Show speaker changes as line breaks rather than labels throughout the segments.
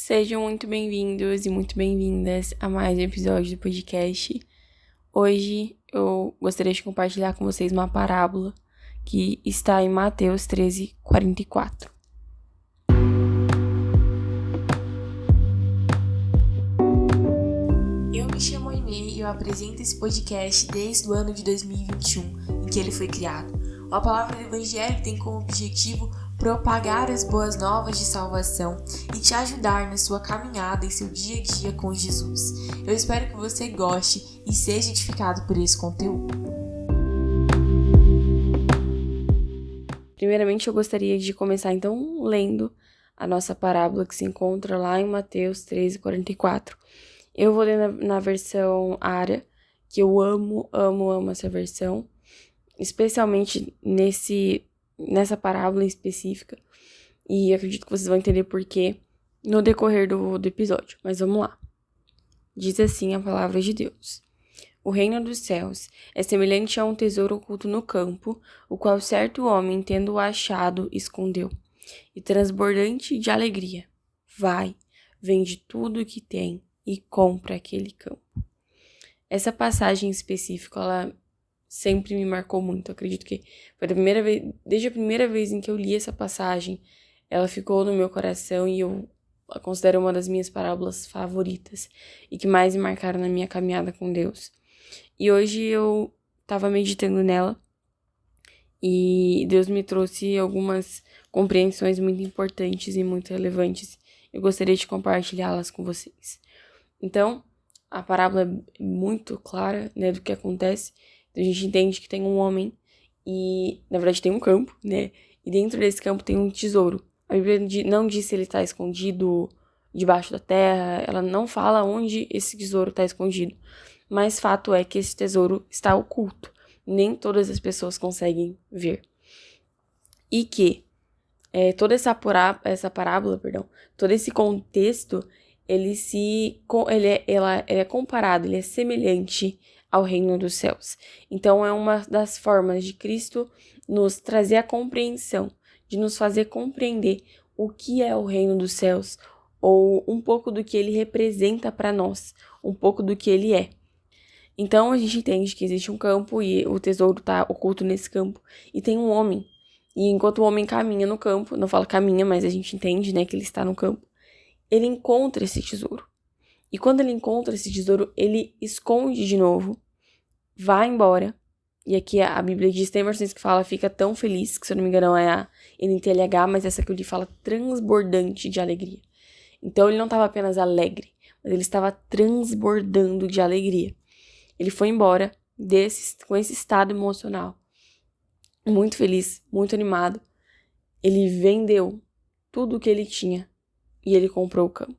Sejam muito bem-vindos e muito bem-vindas a mais um episódio do podcast. Hoje eu gostaria de compartilhar com vocês uma parábola que está em Mateus 13:44. Eu me chamo Aimee e eu apresento esse podcast desde o ano de 2021, em que ele foi criado. A palavra do Evangelho tem como objetivo propagar as boas novas de salvação e te ajudar na sua caminhada em seu dia a dia com Jesus. Eu espero que você goste e seja edificado por esse conteúdo. Primeiramente, eu gostaria de começar então lendo a nossa parábola que se encontra lá em Mateus 13:44. Eu vou ler na versão ARA, que eu amo essa versão, especialmente nessa parábola específica, e acredito que vocês vão entender por quê no decorrer do episódio, mas vamos lá. Diz assim a palavra de Deus: O reino dos céus é semelhante a um tesouro oculto no campo, o qual certo homem, tendo-o achado, escondeu, e transbordante de alegria, vende tudo o que tem e compra aquele campo. Essa passagem específica, ela sempre me marcou muito. Eu acredito que foi desde a primeira vez em que eu li essa passagem, ela ficou no meu coração e eu a considero uma das minhas parábolas favoritas e que mais me marcaram na minha caminhada com Deus. E hoje eu estava meditando nela e Deus me trouxe algumas compreensões muito importantes e muito relevantes. Eu gostaria de compartilhá-las com vocês. Então, a parábola é muito clara, né, do que acontece. A gente entende que tem um homem e, na verdade, tem um campo, né? E dentro desse campo tem um tesouro. A Bíblia não diz se ele está escondido debaixo da terra, ela não fala onde esse tesouro está escondido. Mas fato é que esse tesouro está oculto. Nem todas as pessoas conseguem ver. E que toda essa parábola, todo esse contexto, ele é comparado, ele é semelhante ao reino dos céus. Então, é uma das formas de Cristo nos trazer a compreensão, de nos fazer compreender o que é o reino dos céus, ou um pouco do que ele representa para nós, um pouco do que ele é. Então, a gente entende que existe um campo e o tesouro está oculto nesse campo, e tem um homem. E enquanto o homem caminha no campo, não fala caminha, mas a gente entende, né, que ele está no campo, ele encontra esse tesouro. E quando ele encontra esse tesouro, ele esconde de novo, vai embora. E aqui a Bíblia diz, tem versões que fala fica tão feliz, que se eu não me engano é a NTLH, mas essa que eu li fala transbordante de alegria. Então ele não estava apenas alegre, mas ele estava transbordando de alegria. Ele foi embora com esse estado emocional, muito feliz, muito animado. Ele vendeu tudo o que ele tinha e ele comprou o campo.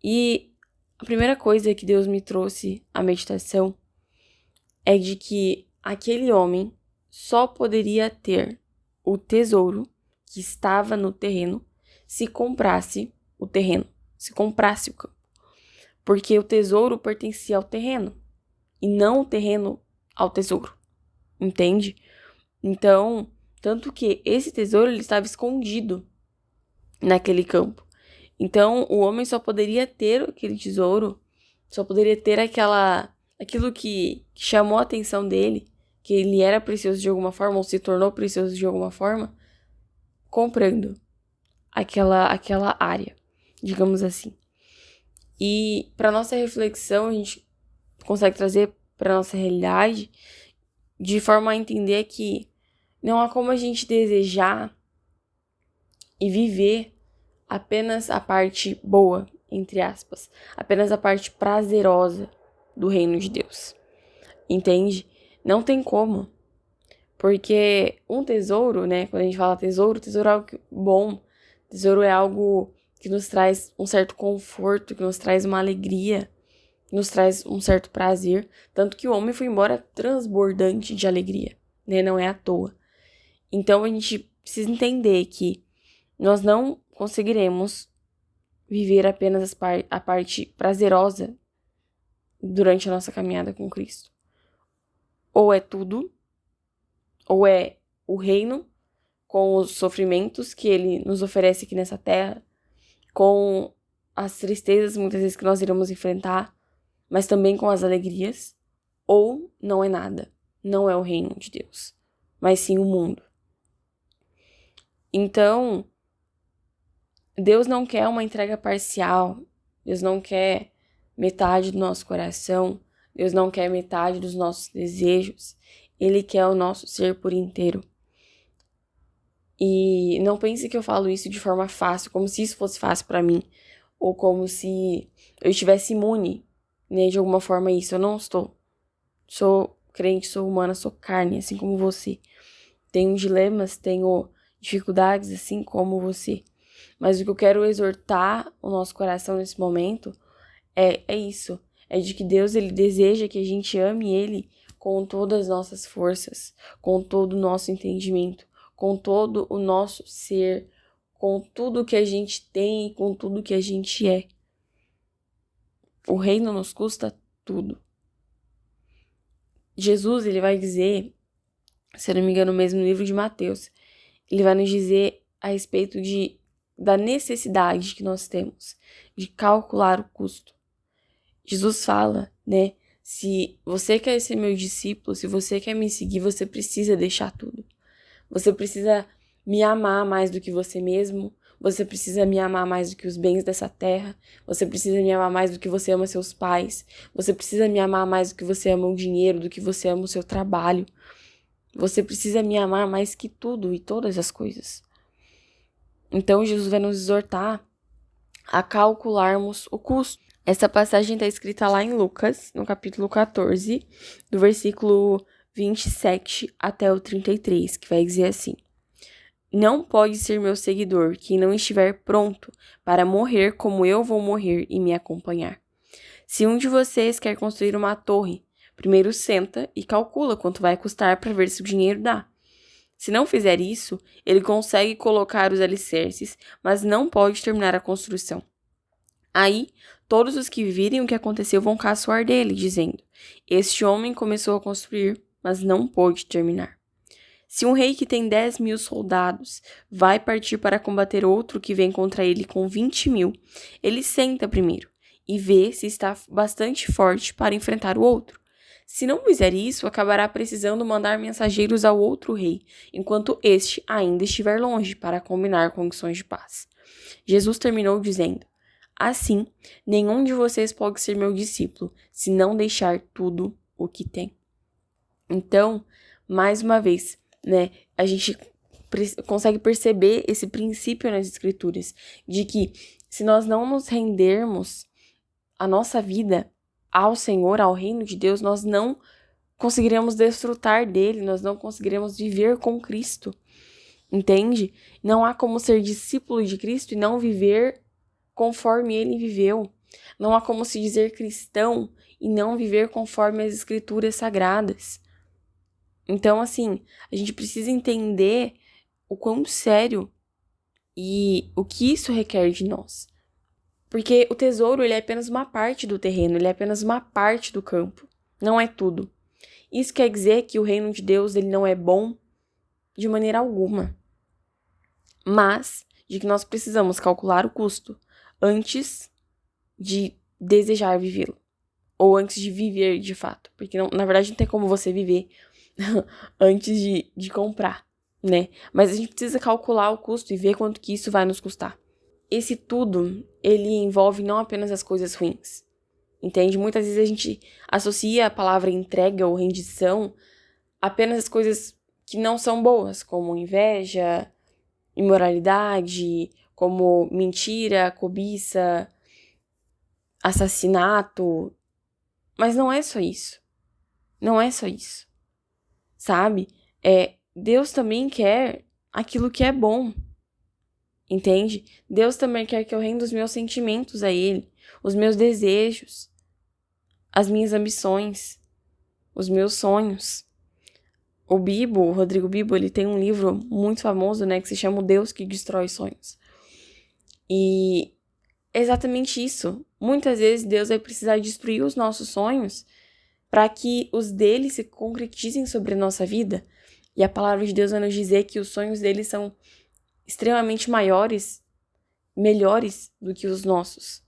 E a primeira coisa que Deus me trouxe à meditação é de que aquele homem só poderia ter o tesouro que estava no terreno se comprasse o terreno, se comprasse o campo. Porque o tesouro pertencia ao terreno e não o terreno ao tesouro, entende? Então, tanto que esse tesouro ele estava escondido naquele campo. Então, o homem só poderia ter aquele tesouro, só poderia ter aquilo que chamou a atenção dele, que ele era precioso de alguma forma, ou se tornou precioso de alguma forma, comprando aquela área, digamos assim. E para nossa reflexão, a gente consegue trazer para nossa realidade de forma a entender que não há como a gente desejar e viver apenas a parte boa, entre aspas, apenas a parte prazerosa do reino de Deus, entende? Não tem como, porque um tesouro, né, quando a gente fala tesouro é algo bom, tesouro é algo que nos traz um certo conforto, que nos traz uma alegria, que nos traz um certo prazer, tanto que o homem foi embora transbordante de alegria, né, não é à toa. Então a gente precisa entender que nós não conseguiremos viver apenas a parte prazerosa durante a nossa caminhada com Cristo. Ou é tudo, ou é o reino com os sofrimentos que ele nos oferece aqui nessa terra, com as tristezas muitas vezes que nós iremos enfrentar, mas também com as alegrias, ou não é nada, não é o reino de Deus, mas sim o mundo. Então, Deus não quer uma entrega parcial, Deus não quer metade do nosso coração, Deus não quer metade dos nossos desejos, Ele quer o nosso ser por inteiro. E não pense que eu falo isso de forma fácil, como se isso fosse fácil para mim, ou como se eu estivesse imune, né, de alguma forma a isso. Eu não estou. Sou crente, sou humana, sou carne, assim como você. Tenho dilemas, tenho dificuldades, assim como você. Mas o que eu quero exortar o nosso coração nesse momento é isso. É de que Deus, Ele deseja que a gente ame Ele com todas as nossas forças, com todo o nosso entendimento, com todo o nosso ser, com tudo que a gente tem e com tudo que a gente é. O reino nos custa tudo. Jesus, ele vai dizer, se eu não me engano, mesmo no livro de Mateus, ele vai nos dizer a respeito da necessidade que nós temos de calcular o custo. Jesus fala, né? Se você quer ser meu discípulo, se você quer me seguir, você precisa deixar tudo. Você precisa me amar mais do que você mesmo. Você precisa me amar mais do que os bens dessa terra. Você precisa me amar mais do que você ama seus pais. Você precisa me amar mais do que você ama o dinheiro, do que você ama o seu trabalho. Você precisa me amar mais que tudo e todas as coisas. Então, Jesus vai nos exortar a calcularmos o custo. Essa passagem está escrita lá em Lucas, no capítulo 14, do versículo 27 até o 33, que vai dizer assim: Não pode ser meu seguidor quem não estiver pronto para morrer como eu vou morrer e me acompanhar. Se um de vocês quer construir uma torre, primeiro senta e calcula quanto vai custar para ver se o dinheiro dá. Se não fizer isso, ele consegue colocar os alicerces, mas não pode terminar a construção. Aí, todos os que virem o que aconteceu vão caçoar dele, dizendo: Este homem começou a construir, mas não pôde terminar. Se um rei que tem 10.000 soldados vai partir para combater outro que vem contra ele com 20.000, ele senta primeiro e vê se está bastante forte para enfrentar o outro. Se não fizer isso, acabará precisando mandar mensageiros ao outro rei, enquanto este ainda estiver longe, para combinar condições de paz. Jesus terminou dizendo: Assim, nenhum de vocês pode ser meu discípulo, se não deixar tudo o que tem. Então, mais uma vez, né, a gente consegue perceber esse princípio nas Escrituras, de que se nós não nos rendermos a nossa vida ao Senhor, ao reino de Deus, nós não conseguiremos desfrutar dele, nós não conseguiremos viver com Cristo, entende? Não há como ser discípulo de Cristo e não viver conforme ele viveu. Não há como se dizer cristão e não viver conforme as Escrituras sagradas. Então, assim, a gente precisa entender o quão sério e o que isso requer de nós. Porque o tesouro, ele é apenas uma parte do terreno, ele é apenas uma parte do campo, não é tudo. Isso quer dizer que o reino de Deus, ele não é bom de maneira alguma, mas de que nós precisamos calcular o custo antes de desejar vivê-lo, ou antes de viver de fato, porque não, na verdade não tem como você viver antes de comprar, né? Mas a gente precisa calcular o custo e ver quanto que isso vai nos custar. Esse tudo, ele envolve não apenas as coisas ruins, entende? Muitas vezes a gente associa a palavra entrega ou rendição apenas às coisas que não são boas, como inveja, imoralidade, como mentira, cobiça, assassinato. Mas não é só isso. Não é só isso. Sabe? Deus também quer aquilo que é bom. Entende? Deus também quer que eu renda os meus sentimentos a Ele, os meus desejos, as minhas ambições, os meus sonhos. O Rodrigo Bibo, ele tem um livro muito famoso, né, que se chama O Deus que Destrói Sonhos. E é exatamente isso. Muitas vezes Deus vai precisar destruir os nossos sonhos para que os dele se concretizem sobre a nossa vida. E a palavra de Deus vai nos dizer que os sonhos dele são extremamente maiores melhores do que os nossos,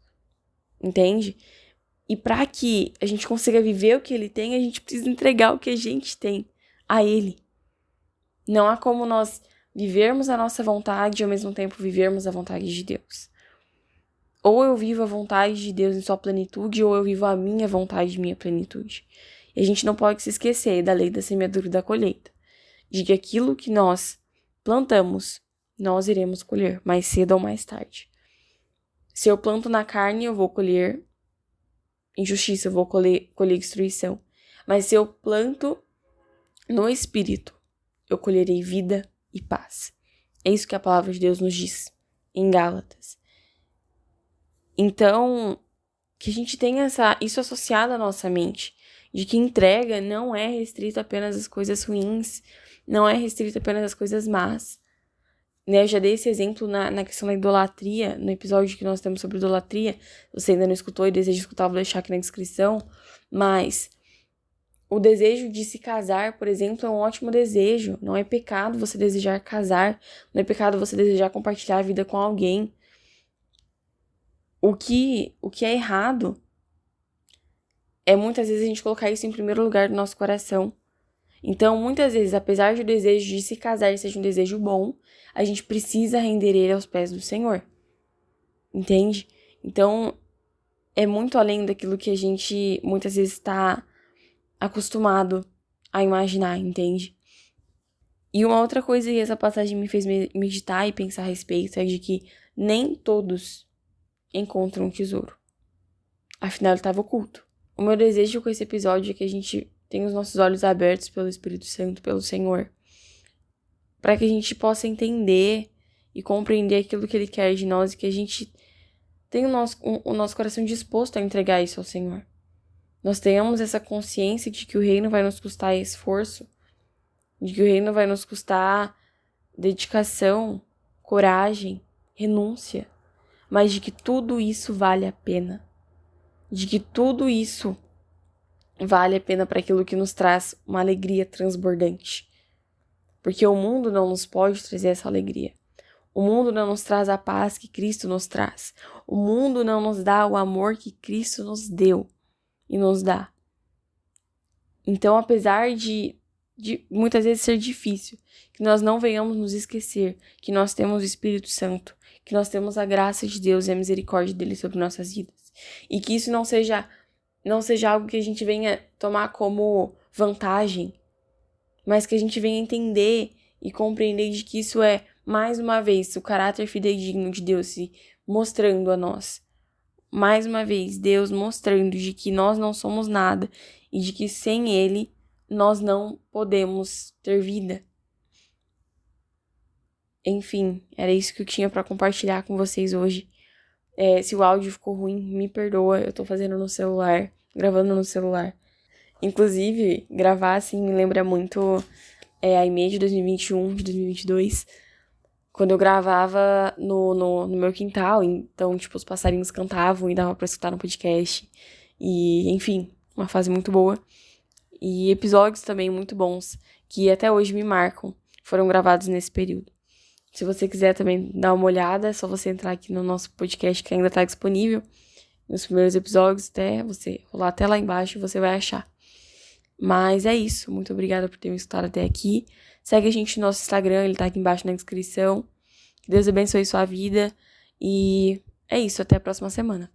entende? E para que a gente consiga viver o que ele tem, a gente precisa entregar o que a gente tem a ele. Não há como nós vivermos a nossa vontade e ao mesmo tempo vivermos a vontade de Deus. Ou eu vivo a vontade de Deus em sua plenitude, ou eu vivo a minha vontade em minha plenitude. E a gente não pode se esquecer da lei da semeadura e da colheita. De que aquilo que nós plantamos, nós iremos colher, mais cedo ou mais tarde. Se eu planto na carne, eu vou colher injustiça, eu vou colher destruição. Mas se eu planto no Espírito, eu colherei vida e paz. É isso que a palavra de Deus nos diz em Gálatas. Então, que a gente tenha isso associado à nossa mente, de que entrega não é restrito apenas às coisas ruins, não é restrito apenas às coisas más. Eu já dei esse exemplo na questão da idolatria, no episódio que nós temos sobre idolatria. Se você ainda não escutou e deseja escutar, vou deixar aqui na descrição. Mas o desejo de se casar, por exemplo, é um ótimo desejo. Não é pecado você desejar casar, não é pecado você desejar compartilhar a vida com alguém. O que é errado é muitas vezes a gente colocar isso em primeiro lugar do nosso coração. Então, muitas vezes, apesar de o desejo de se casar seja um desejo bom, a gente precisa render ele aos pés do Senhor. Entende? Então, é muito além daquilo que a gente muitas vezes está acostumado a imaginar, entende? E uma outra coisa que essa passagem me fez meditar e pensar a respeito é de que nem todos encontram um tesouro. Afinal, ele estava oculto. O meu desejo com esse episódio é que a gente tenha os nossos olhos abertos pelo Espírito Santo, pelo Senhor, para que a gente possa entender e compreender aquilo que Ele quer de nós e que a gente tenha o nosso coração disposto a entregar isso ao Senhor. Nós tenhamos essa consciência de que o reino vai nos custar esforço, de que o reino vai nos custar dedicação, coragem, renúncia, mas de que tudo isso vale a pena. De que tudo isso vale a pena para aquilo que nos traz uma alegria transbordante. Porque o mundo não nos pode trazer essa alegria. O mundo não nos traz a paz que Cristo nos traz. O mundo não nos dá o amor que Cristo nos deu e nos dá. Então, apesar de muitas vezes ser difícil, que nós não venhamos nos esquecer que nós temos o Espírito Santo, que nós temos a graça de Deus e a misericórdia dele sobre nossas vidas. E que isso não seja algo que a gente venha tomar como vantagem, mas que a gente venha entender e compreender de que isso é, mais uma vez, o caráter fidedigno de Deus se mostrando a nós. Mais uma vez, Deus mostrando de que nós não somos nada e de que sem Ele nós não podemos ter vida. Enfim, era isso que eu tinha para compartilhar com vocês hoje. Se o áudio ficou ruim, me perdoa, eu tô fazendo no celular, gravando no celular. Inclusive, gravar assim me lembra muito a IME de 2021, de 2022, quando eu gravava no meu quintal, então, tipo, os passarinhos cantavam e dava pra escutar no podcast. E, enfim, uma fase muito boa. E episódios também muito bons, que até hoje me marcam, foram gravados nesse período. Se você quiser também dar uma olhada, é só você entrar aqui no nosso podcast que ainda tá disponível. Nos primeiros episódios, até você rolar até lá embaixo, você vai achar. Mas é isso. Muito obrigada por ter me escutado até aqui. Segue a gente no nosso Instagram, ele tá aqui embaixo na descrição. Que Deus abençoe sua vida. E é isso, até a próxima semana.